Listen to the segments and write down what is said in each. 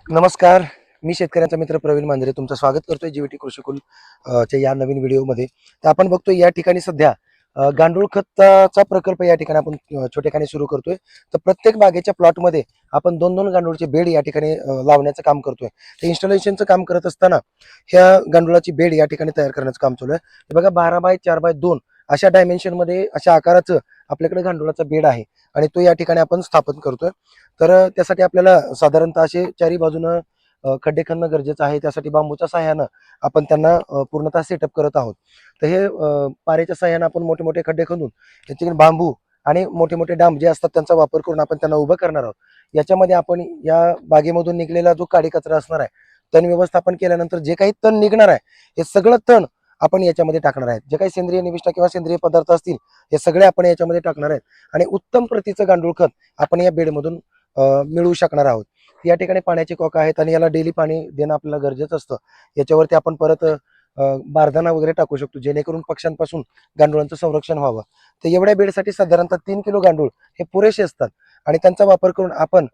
नमस्कार. मी शेतकऱ्यांचा मित्र प्रवीण मांजरे तुमचं स्वागत करतोय जीवीटी कृषिकुल च्या या नवीन व्हिडिओमध्ये. तर आपण बघतोय या ठिकाणी सध्या गांडूळ खताचा प्रकल्प या ठिकाणी आपण छोटेखानी सुरू करतोय. तर प्रत्येक बागेच्या प्लॉटमध्ये आपण 2-2 गांडूळचे बेड या ठिकाणी लावण्याचं काम करतोय. तर इन्स्टॉलेशनचं काम करत असताना ह्या गांडुळाची बेड या ठिकाणी तयार करण्याचं काम चालू आहे. हे बघा 12x4x2 अशा डायमेन्शनमध्ये अशा आकाराचं आपल्याकडे गांडुळाचा बेड आहे आणि तो या ठिकाणी आपण स्थापन करतोय. तर त्यासाठी आपल्याला साधारणतः असे चारी बाजूनं खड्डे खणणं गरजेचं आहे. त्यासाठी बांबूच्या सहाय्यानं आपण त्यांना पूर्णतः सेटअप करत आहोत. तर हे पारेच्या सहाय्यानं आपण मोठे मोठे खड्डे खणून त्याच्याकडे बांबू आणि मोठे मोठे डांब जे असतात त्यांचा वापर करून आपण त्यांना उभं करणार आहोत. याच्यामध्ये आपण या बागेमधून निघलेला जो काडी कचरा असणार आहे, तण व्यवस्थापन केल्यानंतर जे काही तण निघणार आहे, हे सगळं तण आपण याच्यामध्ये टाकणार आहेत. जे काही सेंद्रिय निविष्ठा किंवा सेंद्रिय पदार्थ असतील, हे सगळे आपण याच्यामध्ये टाकणार आहेत आणि उत्तम प्रतीचं गांडूळ खत आपण या बेडमधून मिळवू शकणार आहोत. या ठिकाणी पाण्याचे कॉक आहेत आणि याला डेली पाणी देणं आपल्याला गरजेचं असतं. याच्यावरती आपण परत बारदाना वगैरे टाकू शकतो, जेणेकरून पक्ष्यांपासून गांडुळांचं संरक्षण व्हावं. तर एवढ्या बेडसाठी साधारणतः 3 किलो गांडूळ हे पुरेसे असतात आणि त्यांचा वापर करून आपण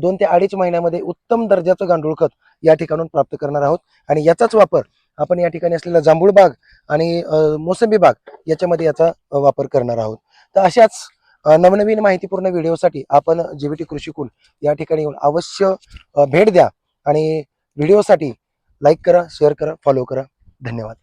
2 ते 2.5 महिन्यामध्ये उत्तम दर्जाचं गांडूळ खत या ठिकाणून प्राप्त करणार आहोत आणि याचाच वापर आपण या ठिकाणी असलेला जांभूळ बाग आणि मोसंबी बाग याच्यामध्ये याचा वापर करणार आहोत. तर अशाच नवनवीन माहितीपूर्ण व्हिडिओसाठी आपण जीवीटी कृषिकुल या ठिकाणी येऊन अवश्य भेट द्या आणि व्हिडिओसाठी लाईक करा, शेअर करा, फॉलो करा. धन्यवाद.